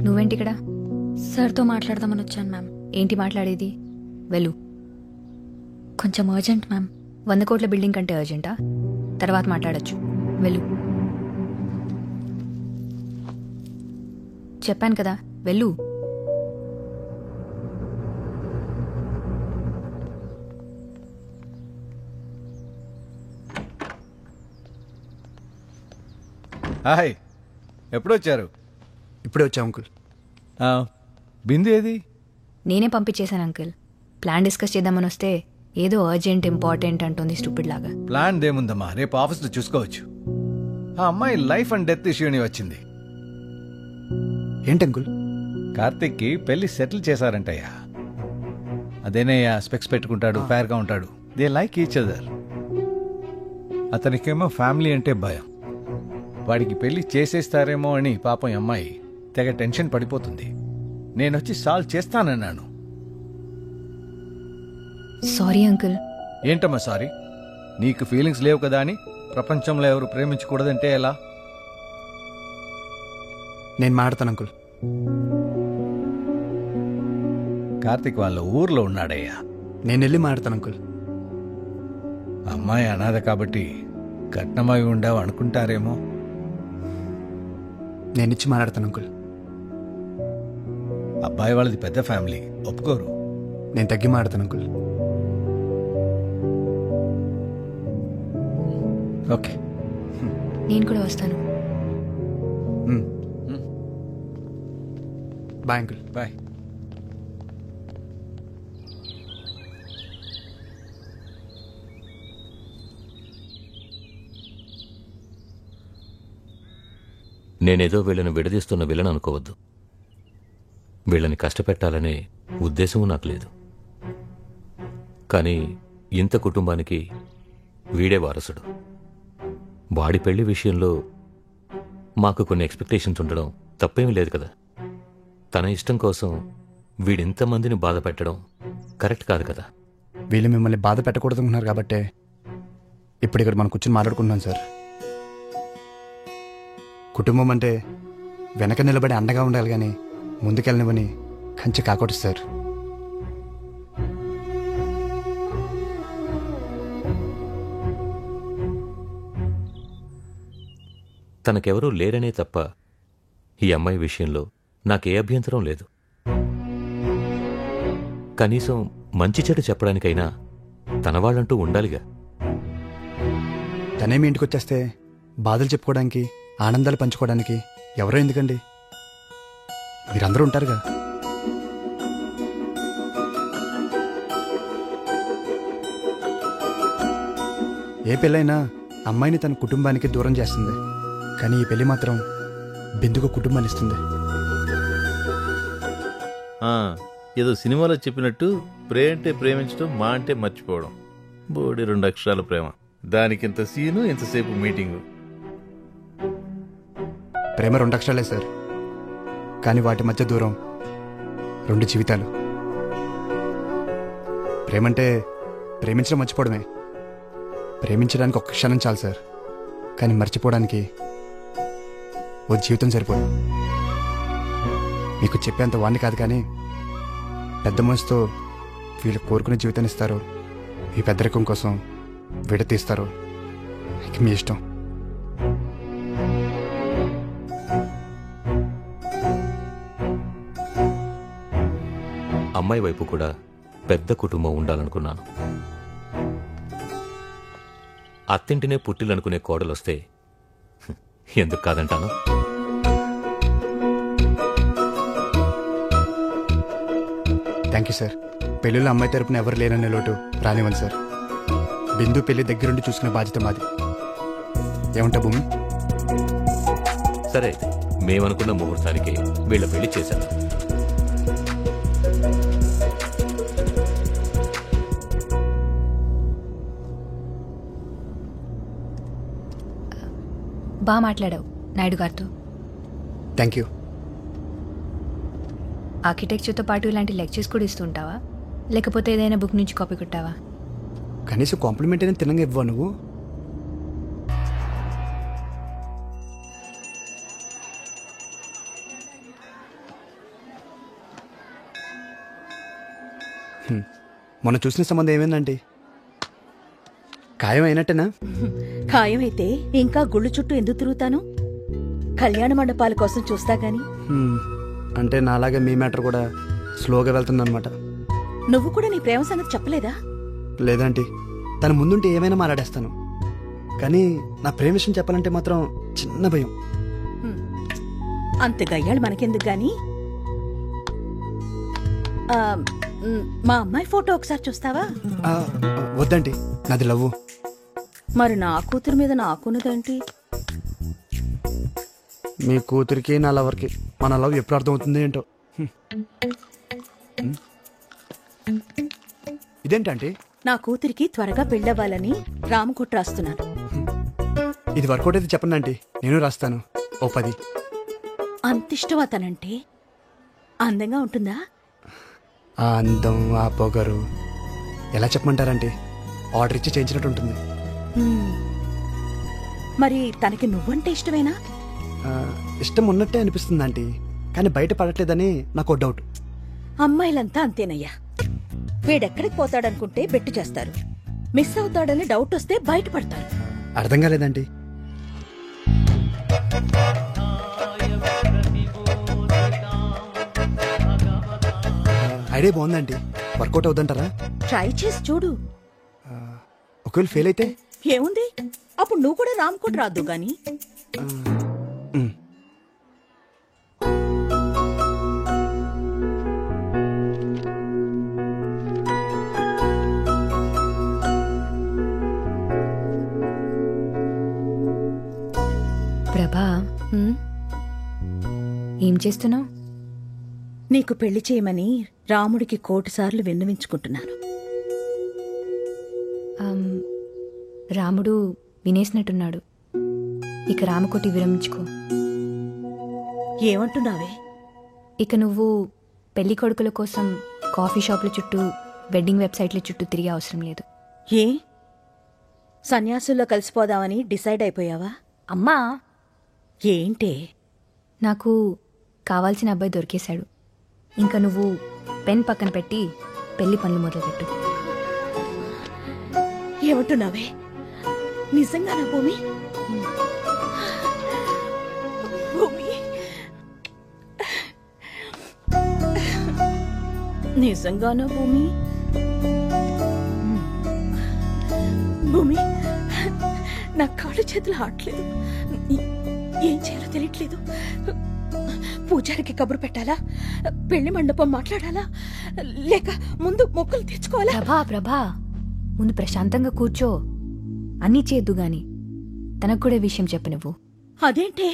నువ్వేంటి ఇక్కడ? సార్తో మాట్లాడదామని వచ్చాను మ్యామ్. ఏంటి మాట్లాడేది? వెళ్ళు. కొంచెం అర్జెంట్ మ్యామ్. 100 కోట్ల బిల్డింగ్ కంటే అర్జెంటా? తర్వాత మాట్లాడచ్చు. వెళ్ళు. చెప్పాను కదా, వెళ్ళు. హాయ్, ఎప్పుడొచ్చారు? ఇప్పుడే వచ్చా అంకుల్. బిందు ఏది? నేనే పంపించేశాను అంకుల్. ప్లాన్ డిస్కస్ చేద్దామని వస్తే ఏదో అర్జెంట్ ఇంపార్టెంట్ అంటుంది స్టూపిడ్ లాగా. ప్లాన్ దేముందమ్మా, రేపు ఆఫీస్లో చూసుకోవచ్చు. ఆ అమ్మాయి లైఫ్ అండ్ డెత్ ఇష్యూని వచ్చింది. ఏంటి అంకుల్? కార్తిక్కి పెళ్లి సెటిల్ చేశారంటయ్యా. అదేనయ్యా, స్పెక్స్ పెట్టుకుంటాడు, ఫేర్గా ఉంటాడు. They like each other. అతనికేమో ఫ్యామిలీ అంటే భయం. వాడికి పెళ్లి చేసేస్తారేమో అని పాపం అమ్మాయి తెగ టెన్షన్ పడిపోతుంది. నేనొచ్చి సాల్వ్ చేస్తానన్నాను. Sorry uncle. ఏంటమ్మా సారీ? నీకు ఫీలింగ్స్ లేవు కదా అని ప్రపంచంలో ఎవరు ప్రేమించకూడదంటే ఎలా? నేను మాట్లాడతాను అంకుల్. కార్తిక్ వాళ్ళ ఊర్లో ఉన్నాడయ్యా. నేను వెళ్ళి మాట్లాడతాను అంకుల్. అమ్మాయి అనాథ కాబట్టి కట్నమై ఉండవు అనుకుంటారేమో. నేను ఇచ్చి మాట్లాడతాను అంకుల్. అబ్బాయి వాళ్ళది పెద్ద ఫ్యామిలీ, ఒప్పుకోరు. నేను తగ్గి మాట్లాడతాను అంకుల్. ఓకే, నేను కూడా వస్తాను. Bye uncle. బాయ్. నేనేదో వీళ్ళని విడదీస్తున్న విలన్ అనుకోవద్దు. వీళ్ళని కష్టపెట్టాలనే ఉద్దేశము నాకు లేదు. కానీ ఇంత కుటుంబానికి వీడే వారసుడు. వాడి పెళ్లి విషయంలో మాకు కొన్ని ఎక్స్పెక్టేషన్స్ ఉండడం తప్పేమీ లేదు కదా. తన ఇష్టం కోసం వీడింతమందిని బాధ పెట్టడం కరెక్ట్ కాదు కదా. వీళ్ళు మిమ్మల్ని బాధ పెట్టకూడదు అనుకున్నారు కాబట్టే ఇప్పుడు ఇక్కడ మనం కూర్చొని మాట్లాడుకుంటున్నాం సార్. కుటుంబం అంటే వెనక నిలబడి అండగా ఉండాలి కానీ ముందుకెళ్ళనివని కంచె కాకూడదు సార్. తనకెవరూ లేరనే తప్ప ఈ అమ్మాయి విషయంలో నాకే అభ్యంతరం లేదు. కనీసం మంచి చెడు చెప్పడానికైనా తన వాళ్ళంటూ ఉండాలిగా. తనేమి ఇంటికి వచ్చేస్తే బాధలు చెప్పుకోవడానికి, ఆనందాలు పంచుకోవడానికి ఎవరో ఎందుకండి? మీరందరూ ఉంటారుగా. ఏ పెళ్ళైనా అమ్మాయిని తన కుటుంబానికి దూరం చేస్తుంది, కానీ ఈ పెళ్లి మాత్రం బిందుకు కుటుంబాన్ని ఇస్తుంది. ఏదో సినిమాలో చెప్పినట్టు ప్రేమ అంటే ప్రేమించడం, మా అంటే మర్చిపోవడం. బోడి 2 అక్షరాల ప్రేమ, దానికింత సీను, ఇంతసేపు మీటింగు. ప్రేమ 2 అక్షరాలే సార్, కానీ వాటి మధ్య దూరం 2 జీవితాలు. ప్రేమంటే ప్రేమించడం మర్చిపోవడమే. ప్రేమించడానికి 1 క్షణం చాలు సార్, కానీ మర్చిపోవడానికి ఓ జీవితం సరిపోదు. మీకు చెప్పేంత వాణ్ణి కాదు, కానీ పెద్ద మనసుతో వీళ్ళు కోరుకునే జీవితాన్ని ఇస్తారో, ఈ పెద్దరికం కోసం విడతీస్తారో ఇక మీ ఇష్టం. అమ్మాయి వైపు కూడా పెద్ద కుటుంబం ఉండాలనుకున్నాను. అత్తింటినే పుట్టిలనుకునే కోడలొస్తే ఎందుకు కాదంటాను. Thank you sir. పెళ్ళిలో అమ్మాయి తరపున ఎవరు లేరనే లోటు రానివ్వండి సార్. బిందు పెళ్లి దగ్గరుండి చూసుకునే బాధ్యత మాది. ఏమంటా భూమి? సరే, మేమనుకున్న ముహూర్తానికి వీళ్ళ పెళ్లి చేశాను. బాగా మాట్లాడావు నాయుడు గారితో. Thank you. ఆర్కిటెక్చర్తో పాటు ఇలాంటి లెక్చర్స్ కూడా ఇస్తుంటావా, లేకపోతే ఏదైనా బుక్ నుంచి కాపీ కొట్టావా? కనీసం కాంప్లిమెంట్ అయినా తినంగా ఇవ్వవా నువ్వు? మొన్న చూసిన సంబంధం ఏమైందంటే ఖాయం అయినట్టేనా? ఖాయమైతే ఇంకా గుళ్ళు చుట్టూ ఎందుకు తిరుగుతాను? కళ్యాణ మండపాల కోసం చూస్తా గాని. అంటే నాలాగే మీ మ్యాటర్ కూడా స్లోగా వెళ్తుందన్నమాట. నువ్వు కూడా నీ ప్రేమ సంగతి చెప్పలేదా? లేదంటే తన ముందుంటే ఏమైనా మాట్లాడేస్తాను, కానీ నా ప్రేమ విషయం చెప్పాలంటే మాత్రం చిన్న భయం. అంత గయ్యాళ్ళు మనకెందుకు గాని. మా అమ్మాయి ఫోటో ఒకసారి చూస్తావా? వద్దండి, నాది లవ్వు. మరి నా కూతురు మీద నాకున్నదేంటి? మీ కూతురికి నా లవర్కి మన లవ్ ఎప్పుడు అర్థమవుతుంది ఏంటో. ఇదేంటంటే నా కూతురికి త్వరగా పెళ్ళవ్వాలని రామకుట్ర రాస్తున్నాను. ఇది వర్కౌట్ అయితే చెప్పండి ఆంటీ, నేను రాస్తాను. ఓ 10. అంతిష్టం అతనంటే. అందంగా ఉంటుందా? ఆ అందం, ఆ పొగరు ఎలా చెప్పమంటారంటే ఆర్డర్ ఇచ్చి చేయించినట్టు ఉంటుంది. మరి తనకి నువ్వంటే ఇష్టమేనా? ఇష్టం ఉన్నట్టే అనిపిస్తుంది ఆంటీ, కానీ బయట పడట్లేదని నాకు డౌట్. అమ్మాయిలంతా అంతేనయ్యా. వీడెక్కడికి పోతాడనుకుంటే బెట్టు చేస్తారు, మిస్ అవుతాడని డౌట్ వస్తే బయటపడతారు. అర్థం కాలేదండి. ఐడియా బాగుందండి, వర్కౌట్ అవుతుంటారా? ట్రై చేసి చూడు. ఒకవేళ ఫెయిల్ అయితే ఏముంది, అప్పుడు నువ్వు కూడా రామ్కోట్ రాదు గాని. ప్రభా, ఏం చేస్తున్నావు? నీకు పెళ్లి చేయమని రాముడికి 1,000,000 సార్లు విన్నవించుకుంటున్నాను. రాముడు వినేసినట్టున్నాడు. ఇక రామకోటి విరమించుకో. ఏమంటున్నావే? ఇక నువ్వు పెళ్లి కొడుకుల కోసం కాఫీ షాపుల చుట్టూ, వెడ్డింగ్ వెబ్సైట్ల చుట్టూ తిరిగే అవసరం లేదు. ఏ సన్యాసుల్లో కలిసిపోదామని డిసైడ్ అయిపోయావా? అమ్మా, ఏంటే? నాకు కావాల్సిన అబ్బాయి దొరికేశాడు. ఇంకా నువ్వు పెన్ పక్కన పెట్టి పెళ్లి పనులు మొదలుపెట్టు. ఏమంటున్నావే? నిజంగానా భూమి? భూమి, నిజంగానా భూమి? భూమి, నా కాళ్ళు చేతులు ఆడలేదు. ఏం చేయాలో తెలియట్లేదు. పూజారికి కబురు పెట్టాలా? పెళ్లి మండపం మాట్లాడాలా? లేక ముందు మొక్కులు తెచ్చుకోవాలా? ప్రభా, ముందు ప్రశాంతంగా కూర్చో. అన్నీ చేద్దు గాని తనకు కూడా విషయం చెప్పు. నువ్వు అదేంటే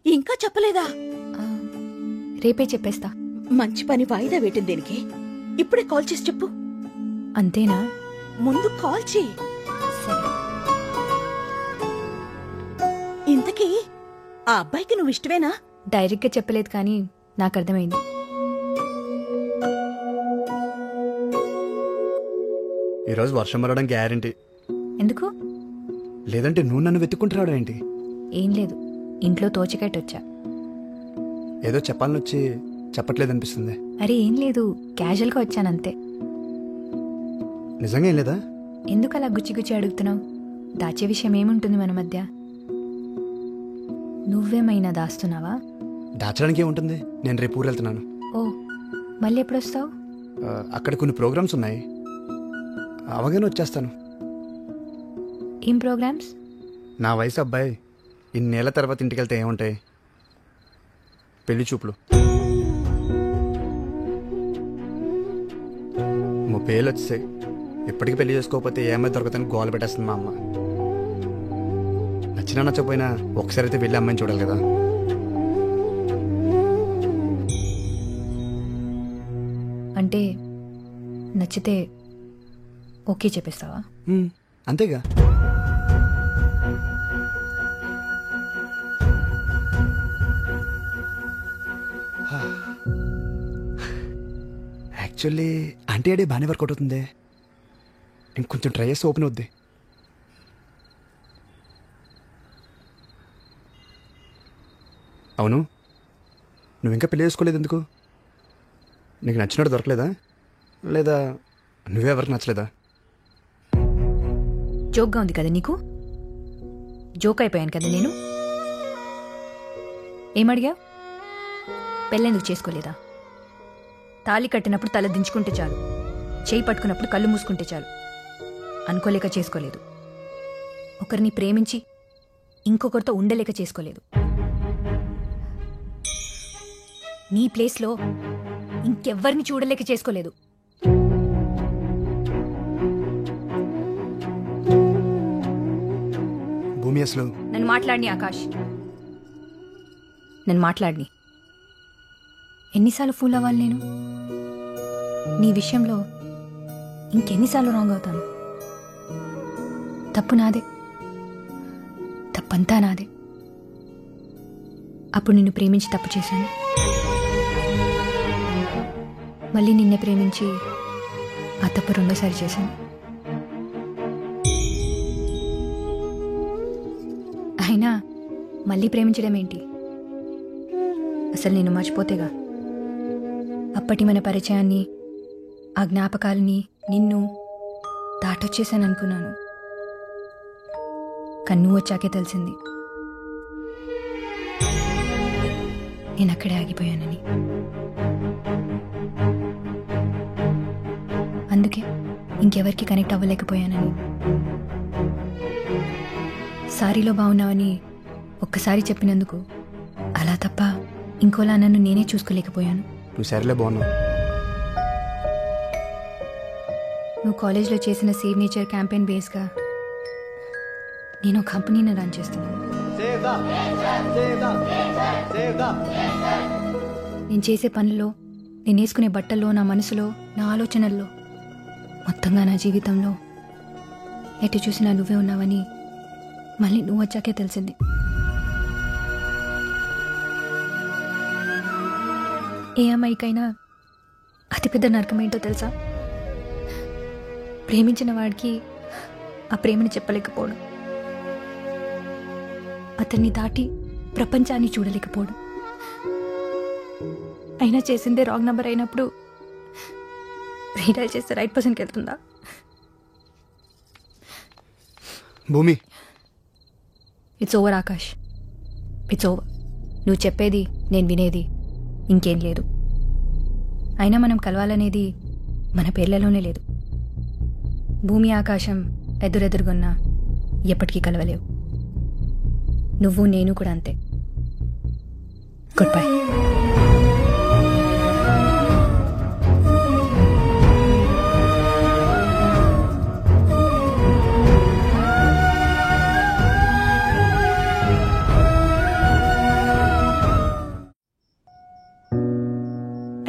ఇంకా చెప్పలేదా? రేపే చెప్పేస్తా. మంచి పని వాయిదా వేయటం దేనికి? ఇప్పుడే కాల్ చేసి చెప్పు. అంతేనా? ముందు కాల్ చేయి. సరే. ఇంతకీ ఆ అబ్బాయికి నువ్వు ఇష్టమేనా? డైరెక్ట్గా చెప్పలేదు, కానీ నాకు అర్థమైంది. ఈరోజు వర్షం పడడం గ్యారంటీ. ఎందుకు? లేదంటే నువ్వు నన్ను వెతుక్కుంటున్నాడు ఏంటి? ఏం లేదు, ఇంట్లో తోచకట్టొచ్చా. ఏదో చెప్పాలని వచ్చి చెప్పట్లేదనిపిస్తుంది. అరే ఏం లేదు, క్యాజువల్గా వచ్చానంతే. నిజంగా ఏం లేదా? ఎందుకు అలా గుచ్చి అడుగుతున్నావు? దాచే విషయం ఏముంటుంది మన మధ్య? నువ్వేమైనా దాస్తున్నావా? దాచడానికి ఏముంటుంది, నేను రేపు ఊరు వెళ్తున్నాను. ఓ, మళ్ళీ ఎప్పుడు వస్తావు? అక్కడ కొన్ని ప్రోగ్రామ్స్ ఉన్నాయి, అవగానే వచ్చేస్తాను. ఏం ప్రోగ్రామ్స్? నా వయసు అబ్బాయి ఇన్నేళ్ల తర్వాత ఇంటికి వెళ్తే ఏముంటాయి? పెళ్లి చూపులు. 30 ఏళ్ళు వచ్చాయి, ఇప్పటికీ పెళ్లి చేసుకోకపోతే ఏమైనా దొరకదని గోల పెట్టేస్తుంది మా అమ్మ. నచ్చినా నచ్చకపోయినా ఒకసారి అయితే వెళ్ళి అమ్మాయిని చూడాలి కదా. అంటే నచ్చితే ఓకే చెప్పేస్తావా? అంతేగా. యాక్చువల్లీ అంటే అడే బాగానే వర్కౌట్ అవుతుంది. ఇంకొంచెం ట్రై చేస్తే ఓపెన్ అవుద్ది. అవును, నువ్వు ఇంకా పెళ్లి చేసుకోలేదు ఎందుకు? నీకు నచ్చినట్టు దొరకలేదా? లేదా నువ్వే ఎవరికి నచ్చలేదా? జోక్గా ఉంది కదా నీకు? జోక్ అయిపోయాను కదా నేను. ఏమడిగా? పెళ్ళెందుకు చేసుకోలేదా? తాళి కట్టినప్పుడు తల దించుకుంటే చాలు, చేయి పట్టుకున్నప్పుడు కళ్ళు మూసుకుంటే చాలు. అనుకోలేక చేసుకోలేదు. ఒకరిని ప్రేమించి ఇంకొకరితో ఉండలేక చేసుకోలేదు. నీ ప్లేస్లో ఇంకెవ్వరిని చూడలేక చేసుకోలేదు. భూమి అసలు నన్ను మాట్లాడిని ఆకాష్, నన్ను మాట్లాడిని. ఎన్నిసార్లు ఫూల్ అవ్వాలి నేను? నీ విషయంలో ఇంకెన్నిసార్లు రాంగ్ అవుతాను? తప్పు నాదే, తప్పంతా నాదే. అప్పుడు నిన్ను ప్రేమించి తప్పు చేశాను, మళ్ళీ నిన్నే ప్రేమించి ఆ తప్పు రెండోసారి చేశాను. అయినా మళ్ళీ ప్రేమించడం ఏంటి? అసలు నేను మర్చిపోతేగా. అప్పటి మన పరిచయాన్ని, ఆ జ్ఞాపకాలని, నిన్ను దాటొచ్చేసాను అనుకున్నాను. కానీ నువ్వు వచ్చాకే తెలిసింది నేను అక్కడే ఆగిపోయానని. అందుకే ఇంకెవరికి కనెక్ట్ అవ్వలేకపోయానని. సారీలో బాగున్నావని ఒక్కసారి చెప్పినందుకు అలా తప్ప ఇంకోలా నన్ను నేనే చూసుకోలేకపోయాను. నువ్వు సరేలే బాగున్నావు. నువ్వు కాలేజ్లో చేసిన సేవ్ నేచర్ క్యాంపెయిన్ బేస్గా నేను కంపెనీని రన్ చేస్తున్నాను. నేను చేసే పనుల్లో, నేను వేసుకునే బట్టల్లో, నా మనసులో, నా ఆలోచనల్లో, మొత్తంగా నా జీవితంలో ఎటు చూసినా నువ్వే ఉన్నావని మళ్ళీ నువ్వు వచ్చాకే తెలిసింది. ఏ అమ్మాయికైనా అతిపెద్ద నరకం ఏంటో తెలుసా? ప్రేమించిన వాడికి ఆ ప్రేమని చెప్పలేకపోవడం, అతన్ని దాటి ప్రపంచాన్ని చూడలేకపోవడం. అయినా చేసిందే రాంగ్ నెంబర్ అయినప్పుడు రీడైల్ చేస్తే రైట్ పర్సన్కి వెళ్తుందా? భూమి, it's over Akash, it's over. నువ్వు చెప్పేది నేను వినేది ఇంకేం లేదు. అయినా మనం కలవాలనేది మన పేర్లలోనే లేదు. భూమి ఆకాశం ఎదురెదురుగున్నా ఎప్పటికీ కలవలేవు. నువ్వు నేను కూడా అంతే. Good bye.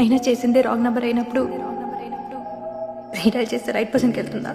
అయినా చేసిందే రాంగ్ నెంబర్ అయినప్పుడు రీడైల్ చేస్తే రైట్ పర్సన్కి వెళ్తుందా?